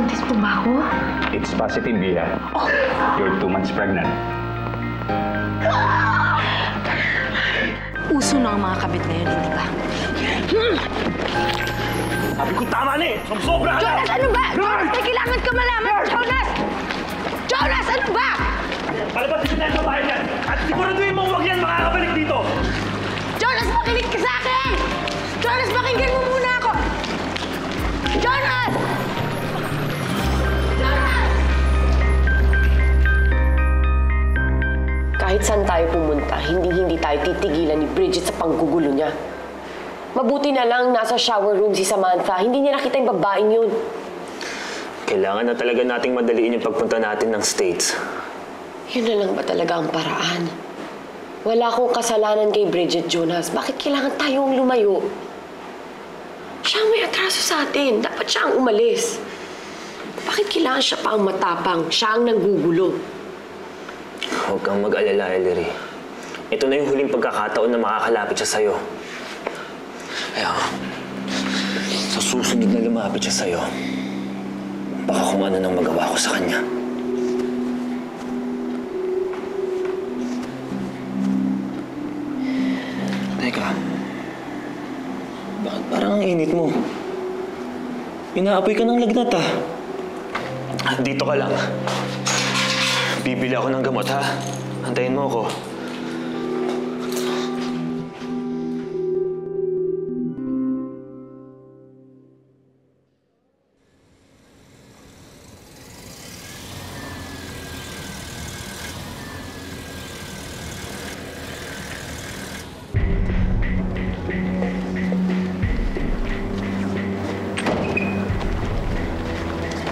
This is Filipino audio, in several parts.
Buntis po ba ako? It's positive, Bea. You're 2 months pregnant. Uso na ang mga kabit ngayon, hindi ba? Sabi ko tama na eh! Sobra ka na! Jonas, ano ba? Jonas, may kailangan ka malaman! Jonas! Jonas, ano ba? Palabas dito tayo sa bahay yan! At siguraduhin mo huwag yan makakabalik dito! Jonas, makinig ka sa akin! Jonas, pakinggan mo muna ako! Jonas! Jonas! Kahit saan tayo pumunta, hindi tayo titigilan ni Bridget sa panggugulo niya. Mabuti na lang nasa shower room si Samantha. Hindi niya nakita yung babaeng yun. Kailangan na talaga nating madaliin yung pagpunta natin ng States. Yun na lang ba talaga ang paraan? Wala akong kasalanan kay Bridget, Jonas. Bakit kailangan tayong lumayo? Siya ang may atraso sa atin. Dapat siya ang umalis. Bakit kailangan siya pa ang matapang? Siya ang nanggugulo. Huwag kang mag-alala, Ellery. Ito na yung huling pagkakataon na makakalapit siya sa'yo. Kaya, sa susunod na lumapit siya sa'yo, baka kung ano nang magawa ko sa kanya. Teka, bakit parang ang init mo? Inaapoy ka ng lagnat, ah. Dito ka lang. Bibili ako ng gamot, ha? Antayin mo ako.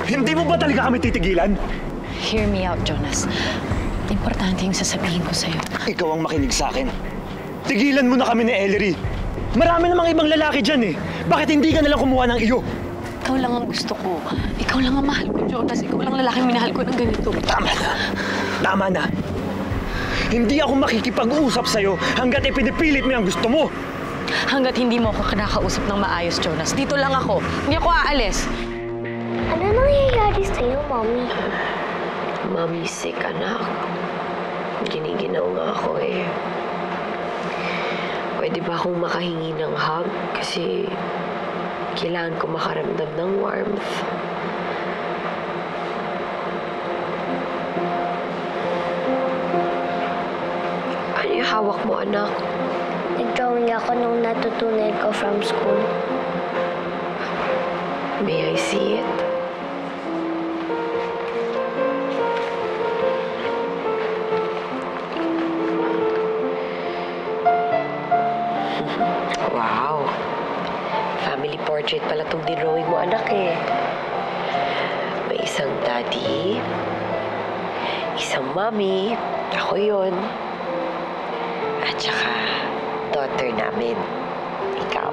Hindi mo ba talaga kami titigilan? Hear me out, Jonas. Importante yung sasabihin ko sa'yo. Ikaw ang makinig sa akin. Tigilan mo na kami ni Ellery. Marami namang ibang lalaki dyan eh. Bakit hindi ka nalang kumuha ng iyo? Ikaw lang ang gusto ko. Ikaw lang ang mahal ko, Jonas. Ikaw lang lalaking minahal ko ng ganito. Tama na. Tama na. Hindi ako makikipag-usap sa'yo hanggat ipinipilit mo yung gusto mo. Hanggat hindi mo ako kinakausap ng maayos, Jonas. Dito lang ako. Hindi ako aalis. Ano nangyayari sa'yo, Mommy? Mommy sick, anak. Giniginaw nga ako eh. Pwede ba akong makahingi ng hug? Kasi kailangan ko makaramdam ng warmth. Ano yung hawak mo, anak? Nag-drawing ako nung natutunan ko from school. May I see it? Wow! Family portrait pala itong dinrawing mo, anak eh. May isang daddy, isang mommy, ako yun, at saka daughter namin, ikaw.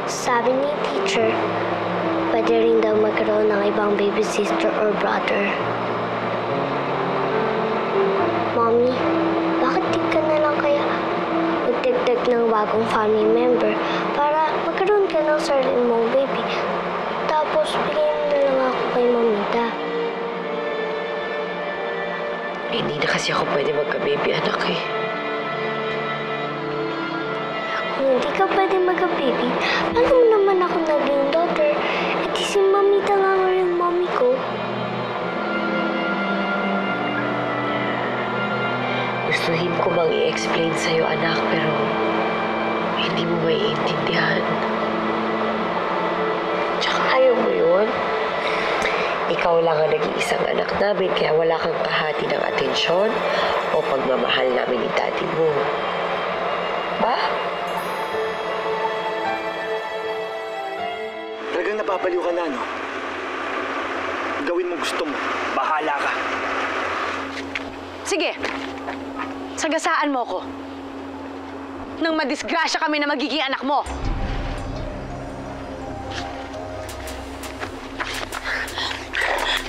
Sabi ni teacher, pwede rin daw magkaroon ng ibang baby sister or brother. Mommy, bakit di ka na lang kaya magdagdag ng bagong family member para magkaroon ka ng sarili mong baby? Tapos, bigyan na lang ako kay Mamita. Hindi na kasi ako pwede magka-baby, anak eh. Kung hindi ka pwede magka-baby, paano mo naman ako naging daughter? E di si Mamita nga rin mommy ko. Gustuhin ko bang i-explain sa'yo, anak, pero hindi mo maiintindihan. Tsaka ayaw mo yun. Ikaw lang ang nag-iisang anak namin, kaya wala kang kahati ng atensyon o pagmamahal namin ni daddy mo. Ba? Talagang napapaliw ka na, no? Gawin mo gusto mo. Bahala ka. Sige. Sagasaan mo ko. Nang madisgrasya kami na magiging anak mo.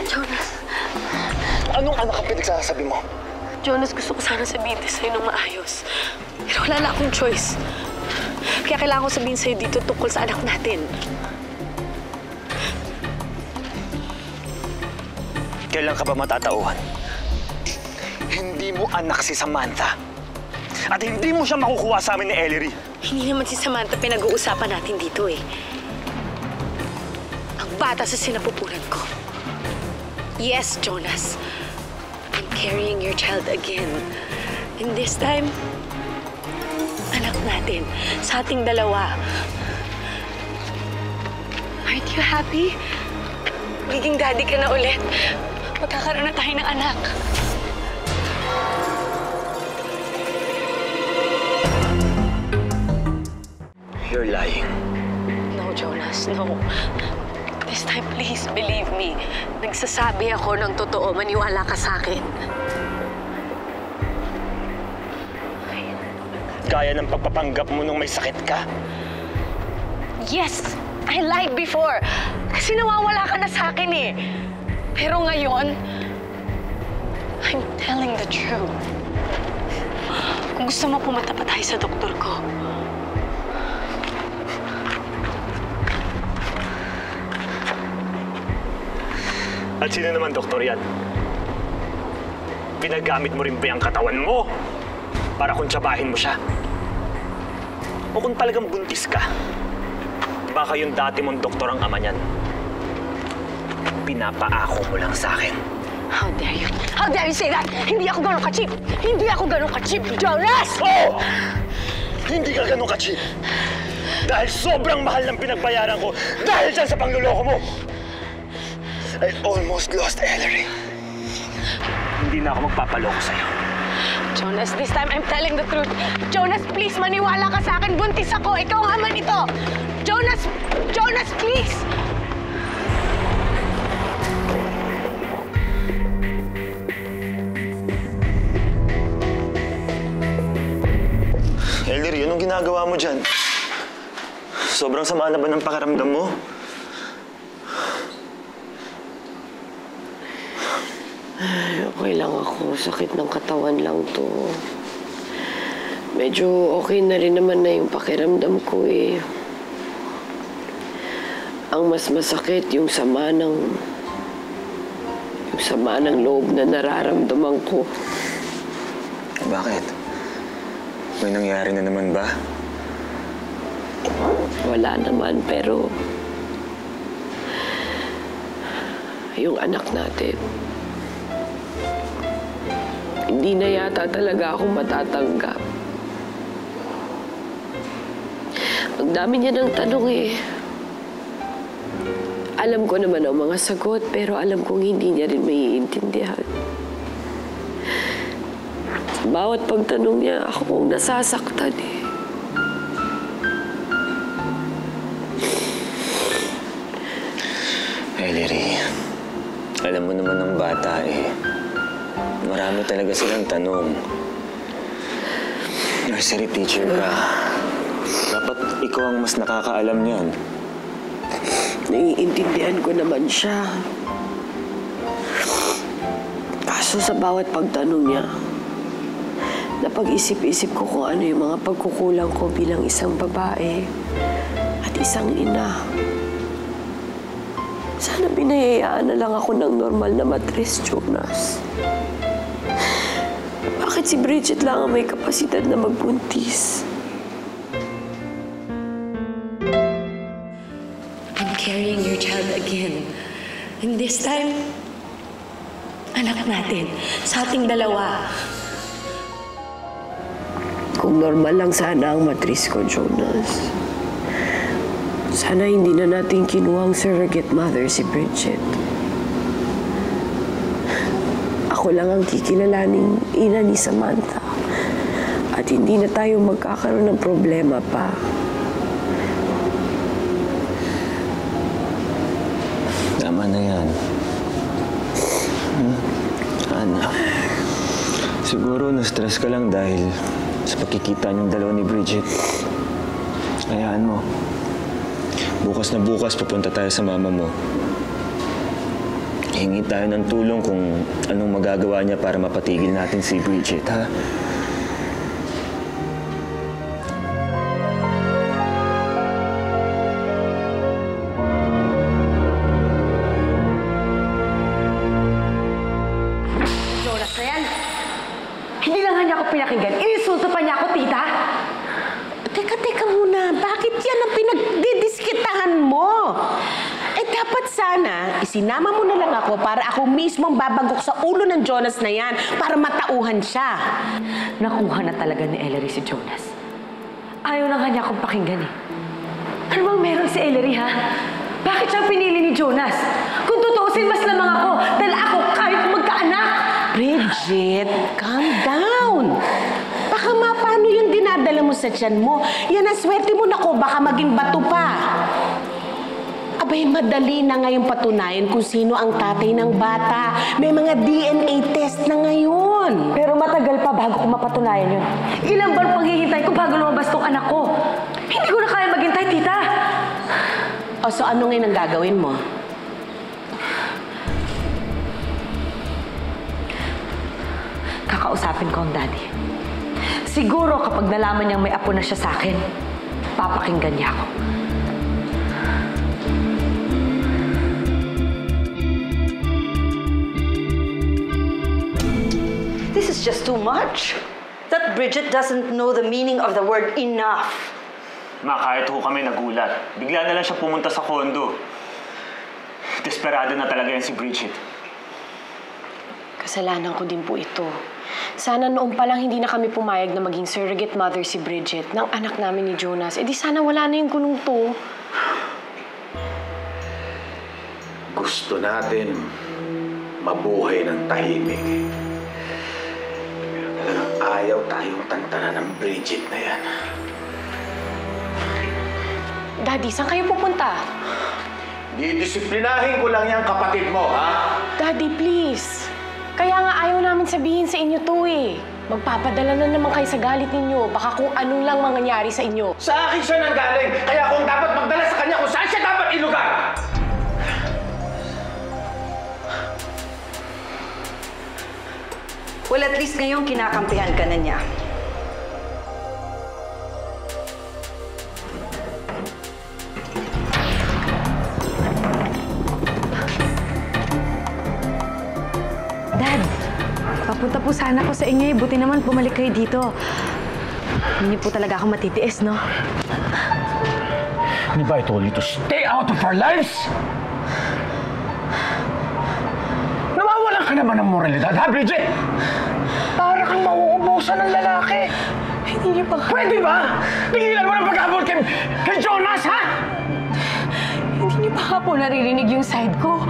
Jonas. Anong anak ang pinagsasabi mo? Jonas, gusto ko sana sabihin sa'yo ng maayos. Pero wala na akong choice. Kaya kailangan ko sabihin sa'yo dito tungkol sa anak natin. Kailan ka ba matatauhan? Hindi mo anak si Samantha. At hindi mo siya makukuha sa amin ni Ellery. Hindi naman si Samantha pinag-uusapan natin dito eh. Ang bata sa sinapupunan ko. Yes, Jonas. I'm carrying your child again. And this time, anak natin. Sa ating dalawa. Aren't you happy? Magiging daddy ka na ulit. Magkakaroon na tayo ng anak. You're lying. No, Jonas, no. This time, please, believe me. Nagsasabi ako ng totoo. Maniwala ka sa akin. Gaya ng pagpapanggap mo nung may sakit ka. Yes! I lied before. Kasi nawawala ka na sa akin eh. Pero ngayon, I'm telling the truth. Kung gusto mo, pumunta pa tayo sa doktor ko. At sino naman doktor yan? Pinagamit mo rin ba ang katawan mo para kuntsabahin mo siya? O kung talagang buntis ka, baka yung dati mong doktor ang ama niyan. Pinapaako mo lang sa akin. How dare you? How dare you say that? Hindi ako ganun ka-cheap! Hindi ako ganun ka-cheap, Jonas! Oo! Hindi ka ganun ka-cheap. Dahil sobrang mahal ng pinagbayaran ko dahil dyan sa pangluloko mo. I almost lost Ellery. Hindi na ako magpapaloko sa'yo. Jonas, this time I'm telling the truth. Jonas, please, maniwala ka sa akin. Buntis ako. Ikaw ang ama nito. Jonas! Jonas, please! Ellery, anong ginagawa mo dyan? Sobrang sama na ba ng pakiramdam mo? Okay lang ako. Sakit ng katawan lang to. Medyo okay na rin naman na yung pakiramdam ko eh. Ang mas masakit yung sama ng loob na nararamdaman ko. Bakit? May nangyari na naman ba? Wala naman, pero yung anak natin, hindi na yata talaga ako matatanggap. Ang dami niya ng tanong eh. Alam ko naman ang mga sagot, pero alam kong hindi niya rin maiintindihan. Bawat pagtanong niya, ako kong nasasaktan eh. Ellery, alam mo naman ng bata eh. Marami talaga silang tanong. Nursery teacher ka. Dapat ikaw ang mas nakakaalam niyan. Naiintindihan ko naman siya. Kaso sa bawat pagtanong niya, napag-isip-isip ko kung ano yung mga pagkukulang ko bilang isang babae at isang ina. Sana binayayaan na lang ako ng normal na matris, Jonas. Bakit si Bridget lang ang may kapasidad na magbuntis? I'm carrying your child again. And this time, anak natin. Sa ating dalawa. Kung normal lang sana ang matris ko, Jonas. Sana hindi na natin kinuhang surrogate mother si Bridget. Ako lang ang kikilalaning ina ni Samantha. At hindi na tayo magkakaroon ng problema pa. Tama na yan. Anak, siguro na-stress ka lang dahil sa pagkikita niyong dalawa ni Bridget. Hayaan mo. Bukas na bukas pupunta tayo sa mama mo. Hingi tayo ng tulong kung anong magagawa niya para mapatigil natin si Bridget, ha? yan ang pinagdidiskitahan mo? Eh dapat sana, isinama mo na lang ako para ako mismo ang babagok sa ulo ng Jonas na yan para matauhan siya. Nakuha na talaga ni Ellery si Jonas. Ayaw na nga niya akong pakinggan eh. Ano bang meron si Ellery, ha? Bakit siyang pinili ni Jonas? Kung tutuusin, mas lamang ako dahil ako kaya kong magkaanak. Bridget, calm down. Baka paano yung dinadala mo sa tiyan mo? Yan ang swerte mo na ko, baka maging bato pa. Abay, madali na ngayon patunayan kung sino ang tatay ng bata. May mga DNA test na ngayon. Pero matagal pa bago ko mapatunayan yun. Ilang buwan paghihintay ko bago lumabas tong anak ko. Hindi ko na kaya maghintay, tita. O so ano ngayon ang gagawin mo? Kakausapin ko ang daddy. Siguro kapag nalaman niyang may apo na siya sa akin, papakinggan niya ako. This is just too much. That Bridget doesn't know the meaning of the word enough. Ma, kahit ho kami nagulat. Bigla na lang siya pumunta sa kondo. Desperado na talaga yan si Bridget. Kasalanan ko din po ito. Sana noon pa lang hindi na kami pumayag na maging surrogate mother si Bridget ng anak namin ni Jonas. Eh di sana wala na yung gulong to. Gusto natin mabuhay ng tahimik. Pero talagang ayaw tayong tantanan ng Bridget na yan. Daddy, saan kayo pupunta? Didisiplinahin ko lang yung kapatid mo, ha? Daddy, please. Kaya nga ayaw namin sabihin sa inyo to eh. Magpapadala na naman kayo sa galit ninyo. Baka kung anong lang mangyayari sa inyo. Sa akin siya nanggaling, kaya kung dapat magdala sa kanya kung saan siya dapat ilugar. Well, at least ngayon kinakampihan ka na niya. Dad, papunta po sana ako sa inyo eh. Buti naman bumalik kayo dito. Hindi po talaga ako matitiis, no? Di ba I told you to stay out of our lives? Nawawalan ka naman ng moralidad, ha, Bridget? Para kang mauubusan ng lalaki. Hindi niyo pa... Pwede ba? Pigilan mo ng pag-abot kay Jonas, ha? Hindi niyo pa nga po naririnig yung side ko.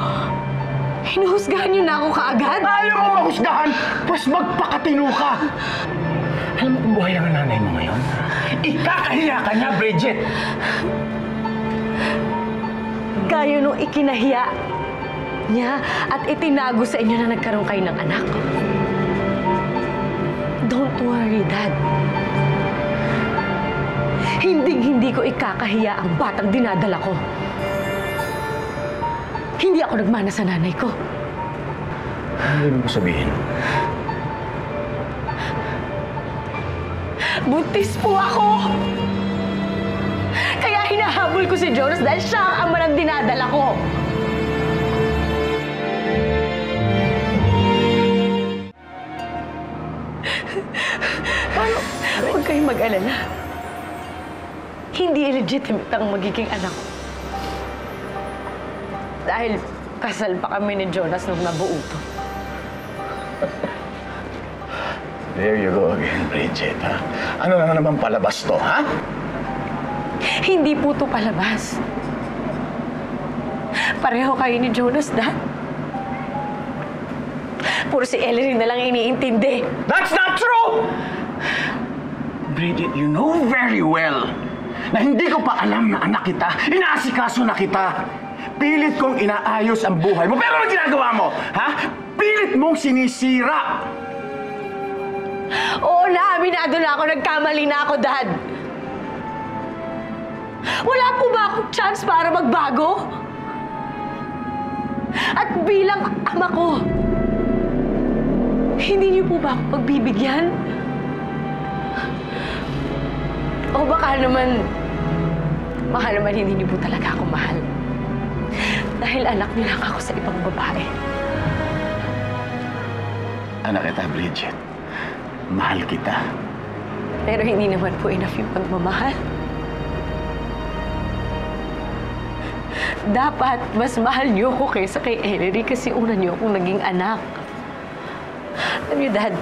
Hinuhusgahan niyo na ako kaagad. Ayaw mo mahusgahan, pues magpakatino ka. Alam mo kung buhay lang ang nanay mo ngayon? Ikakahiya ka niya, Bridget. Kayo nung ikinahiya niya at itinago sa inyo na nagkaroon kayo ng anak. Don't worry, Dad. Hindi ko ikakahiya ang batang dinadala ko. Hindi ako nagmana sa nanay ko. Ano ibig mo sabihin? Buntis po ako! Kaya hinahabol ko si Jonas dahil siya ang ama ng dinadala ko. Huwag kayong mag-alala. Hindi illegitimate ang magiging anak ko. Dahil kasal pa kami ni Jonas nung nabuo to. There you go again, Bridget, ha? Ano na naman palabas to, ha? Hindi po to palabas. Pareho kayo ni Jonas, Dad. Puro si Ellery na lang iniintindi. That's not true! Bridget, you know very well na hindi ko pa alam na anak kita. Inaasikaso na kita. Pilit kong inaayos ang buhay mo. Pero ano ginagawa mo? Ha? Pilit mong sinisira. Oo na, aminado na ako. Nagkamali na ako, Dad. Wala po ba akong chance para magbago? At bilang ama ko, hindi niyo po ba ako pagbibigyan? O baka naman hindi niyo po talaga ako mahal. Dahil anak niyo lang ako sa ibang babae. Anak kita, Bridget. Mahal kita. Pero hindi naman po enough yung pagmamahal. Dapat, mas mahal niyo ako kaysa kay Ellery kasi una niyo akong naging anak. Alam niyo, Dad,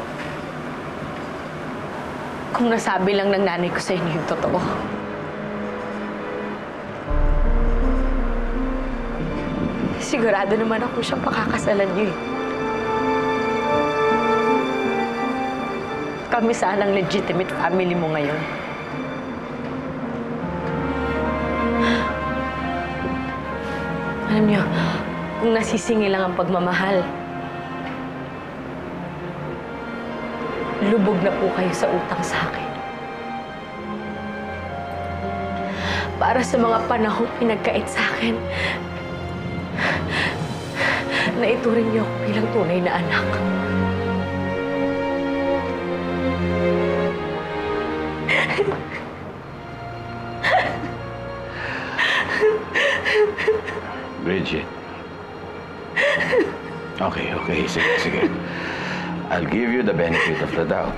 kung nasabi lang ng nanay ko sa inyo yung totoo, sigurado naman ako siyang pakakasalan niyo eh. Kami sanang legitimate family mo ngayon. Alam niyo, kung nasisingil lang ang pagmamahal, lubog na po kayo sa utang sa akin. Para sa mga panahong pinagkait sa akin, naituring niyo ako bilang tunay na anak. Bridget. Okay. Sige. I'll give you the benefit of the doubt.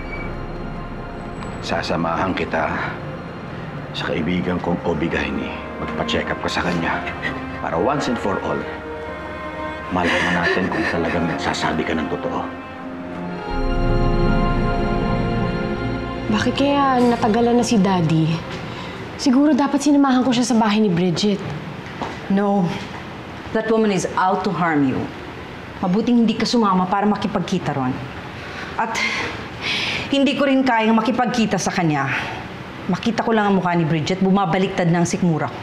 Sasamahan kita sa kaibigan kong Obigayni. Magpa-check up ka sa kanya para once and for all, malaman natin kung talagang nagsasabi ka ng totoo. Bakit kaya natagalan na si Daddy? Siguro dapat sinamahan ko siya sa bahay ni Bridget. No. That woman is out to harm you. Mabuting hindi ka sumama para makipagkita ron. At hindi ko rin kayang makipagkita sa kanya. Makita ko lang ang mukha ni Bridget, bumabaliktad ng sikmura ko.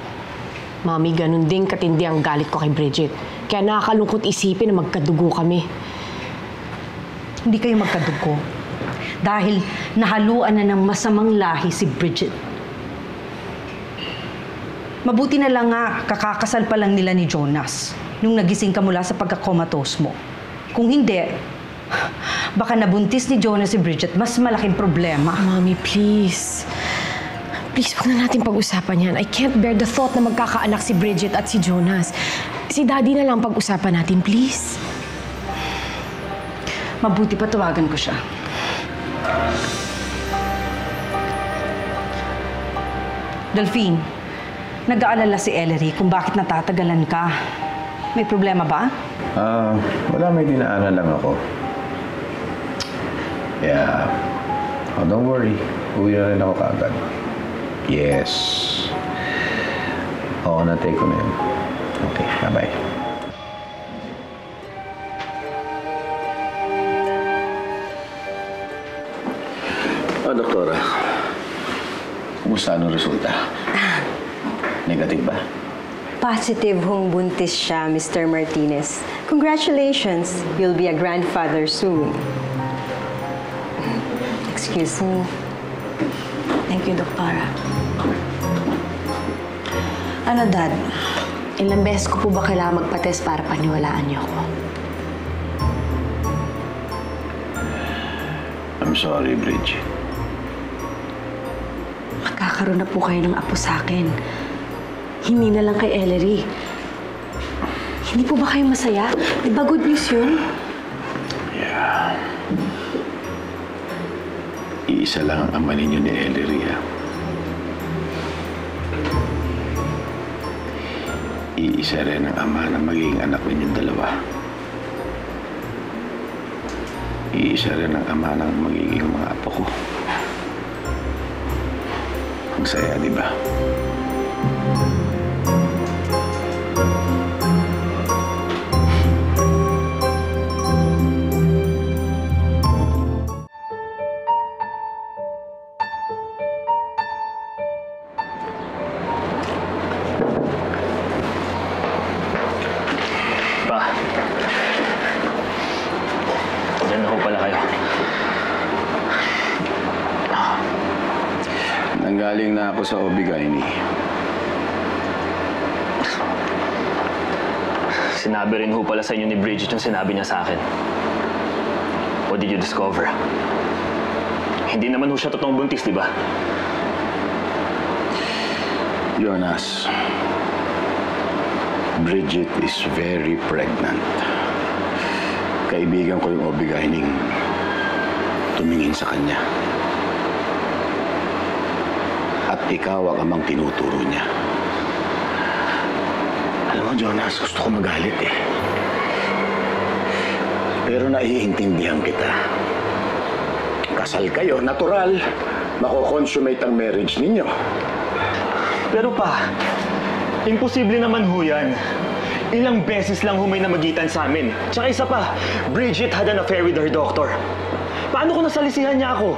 Mami, ganun din katindi ang galit ko kay Bridget. Kaya nakakalungkot isipin na magkadugo kami. Hindi kayo magkadugo. Dahil nahaluan na ng masamang lahi si Bridget. Mabuti na lang nga, kakakasal pa lang nila ni Jonas nung nagising ka mula sa pagkakomatos mo. Kung hindi, baka nabuntis ni Jonas si Bridget, mas malaking problema. Mami, please. Please, huwag na natin pag-usapan yan. I can't bear the thought na magkakaanak si Bridget at si Jonas. Si Daddy na lang pag-usapan natin, please. Mabuti pa tawagan ko siya. Delphine, nag-aalala si Ellery kung bakit natatagalan ka. May problema ba? Wala, may dinaanan lang ako. Yeah. Oh, don't worry. Uwi na rin ako kaagad. Yes. Oo, na-take ko na yun. Okay, bye-bye. Doktora. Kumusta ang resulta? Negative ba? Positive hong buntis siya, Mr. Martinez. Congratulations! You'll be a grandfather soon. Excuse me. Thank you, Doktora. Ano, Dad? Ilang beses ko po ba kailangan magpa-test para paniwalaan niyo ako? I'm sorry, Bridget. Magkakaroon na po kayo ng apo sa akin. Hindi na lang kay Ellery. Hindi po ba kayo masaya? Di ba good news yun? Yeah. Iisa lang ang ama ninyo ni Ellery, ha? Iisa rin ang ama na magiging anak ninyong dalawa. Iisa rin ang ama ng magiging mga apo ko. Ang saya, di ba? Pa, dyan na ho pala kayo. Nanggaling na ako sa Obigayni. Sinabi rin ho pala sa inyo ni Bridget yung sinabi niya sa akin. What did you discover? Hindi naman ho siya totoong buntis, di ba? Jonas, Bridget is very pregnant. Kaibigan ko yung Obigayning tumingin sa kanya. At ikaw ang amang tinuturo niya. Alam mo, Jonas, gusto ko magalit eh. Pero naiintindihan kita. Kasal kayo, natural. Mako-consummate ang marriage ninyo. Pero pa, imposible naman ho yan. Ilang beses lang humay na magitan sa amin. Tsaka isa pa, Bridget had an affair with her doctor. Paano kung nasalisihan niya ako?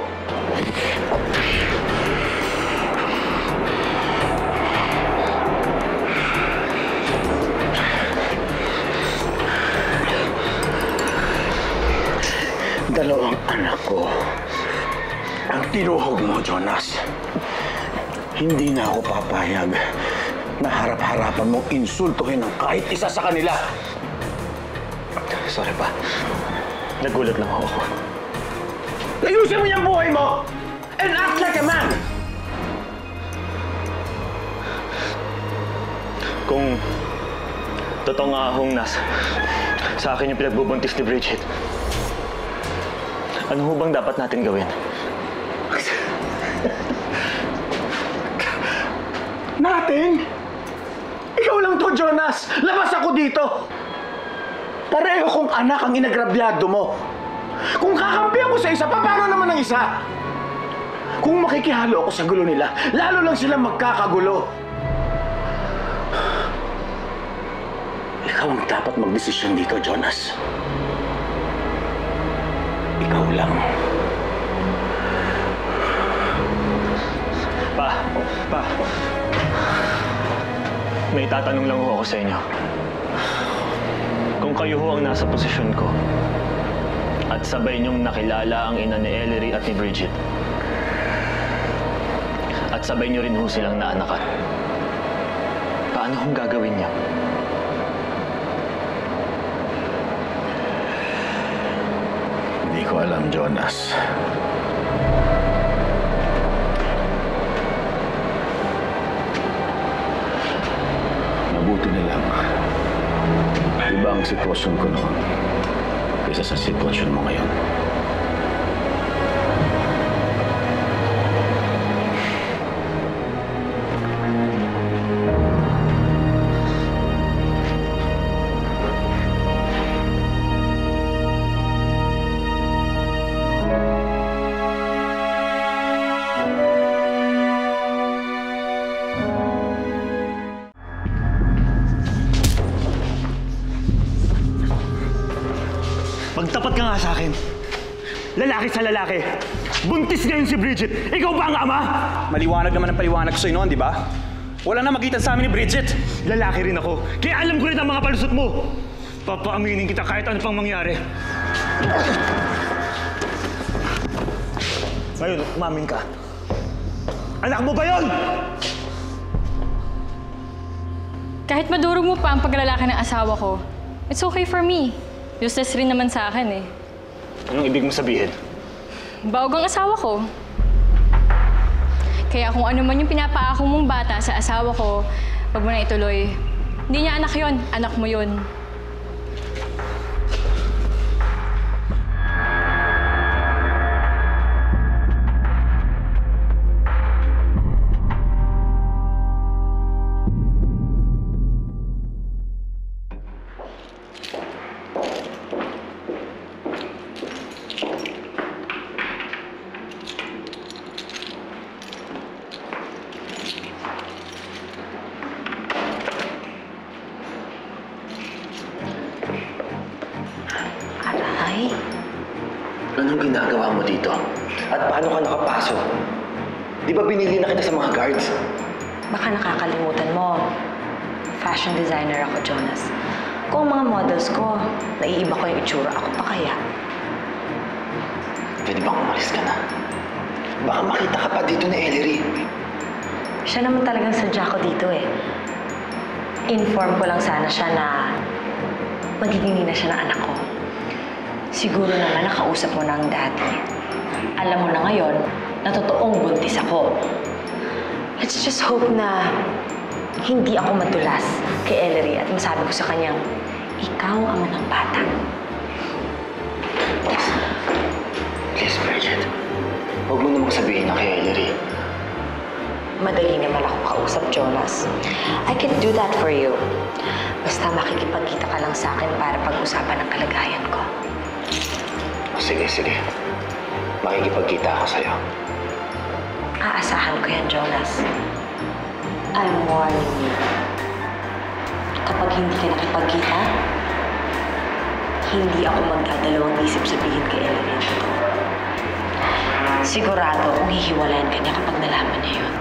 Dalawang anak ko. Ang tinuhog mo, Jonas. Hindi na ako papayag na harap-harapan mong insultuhin ng kahit isa sa kanila. Sorry pa. Nagulat lang ako. Ayusin mo yung buhay mo! And act like a man! Kung totoo nga akong sa akin yung pinagbubuntis ni Bridget, ano ho bang dapat natin gawin? Natin? Ikaw lang to, Jonas! Labas ako dito! Pareho kong anak ang inagrabyado mo. Kung kakampihan ko sa isa, paano naman ang isa? Kung makikihalo ako sa gulo nila, lalo lang sila magkakagulo. Ikaw ang dapat magdesisyon dito, Jonas. Ikaw lang. Pa. May tatanong lang ho ako sa inyo. Kung kayo ho ang nasa posisyon ko, at sabay niyong nakilala ang ina ni Ellery at ni Bridget, at sabay niyo rin ho silang naanakan, paano hong gagawin niyo? Hindi ko alam, Jonas. Mabuti na lang. Iba ang sitwasyon ko noon kaysa sa sitwasyon mo ngayon. Magtapat ka nga sa akin. Lalaki sa lalaki. Buntis ngayon si Bridget. Ikaw ba ang ama? Maliwanag naman ang paliwanag ko sa'yo noon, di ba? Wala na magitan sa amin ni Bridget. Lalaki rin ako. Kaya alam ko rin ang mga palusot mo. Papaaminin kita kahit ano pang mangyari. Ngayon, umamin ka. Anak mo ba yun? Kahit madurog mo pa ang paglalaki ng asawa ko, it's okay for me. Useless rin naman sa akin eh. Anong ibig mo sabihin? Baog ang asawa ko. Kaya kung ano man yung pinapaako mong bata sa asawa ko, wag mo na ituloy. Hindi niya anak yon, anak mo yon. Anong ginagawa mo dito? At paano ka nakapasok? Di ba binili na kita sa mga guards? Baka nakakalimutan mo. Fashion designer ako, Jonas. Kung mga models ko, naiiba ko yung itsura, ako pa kaya? Pwede bang umalis ka na? Baka makita ka pa dito ni Ellery. Siya naman talagang sadya ko dito eh. Inform ko lang sana siya na magiging ina siya ng anak ko. Siguro naman nakausap mo na ang daddy. Alam mo na ngayon na totoong buntis ako. Let's just hope na hindi ako madulas kay Ellery at masabi ko sa kanyang, ikaw ang ama ng bata. Please, Bridget. Huwag mo namang sabihin na kay Ellery. Madali naman ako kausap, Jonas. I can do that for you. Basta makikipagkita ka lang sa akin para pag-usapan ang kalagayan ko. Sige. Makikipagkita ako sa'yo. Aasahan ko yan, Jonas. I'm warning you. Kapag hindi ka nakipagkita, hindi ako magdadalawang isip sabihin kay Ellery ang totoo. Sigurado kung hihiwalayan ka niya kapag nalaman niya yun.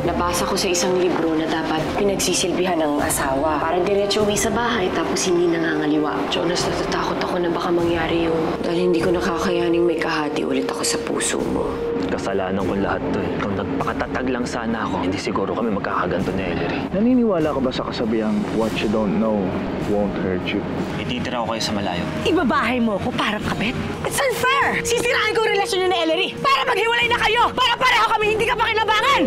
Nabasa ko sa isang libro na dapat pinagsisilbihan ng asawa para diretso uwi sa bahay tapos hindi nangangaliwa. Jonas, natatakot ako na baka mangyari yung dahil hindi ko nakakayaning may kahati ulit ako sa puso mo. Kasalanan ko lahat to eh. Kung nagpakatatag lang sana ako, hindi siguro kami magkakaganto ni Ellery. Naniniwala ka ba sa kasabihang what you don't know won't hurt you? Ititira ko kayo sa malayo. Ibabahay mo ko para kabit? It's unfair! Sisiraan ko ang relasyon niyo ni Ellery para maghiwalay na kayo! Para pareho kami hindi ka pakinabangan!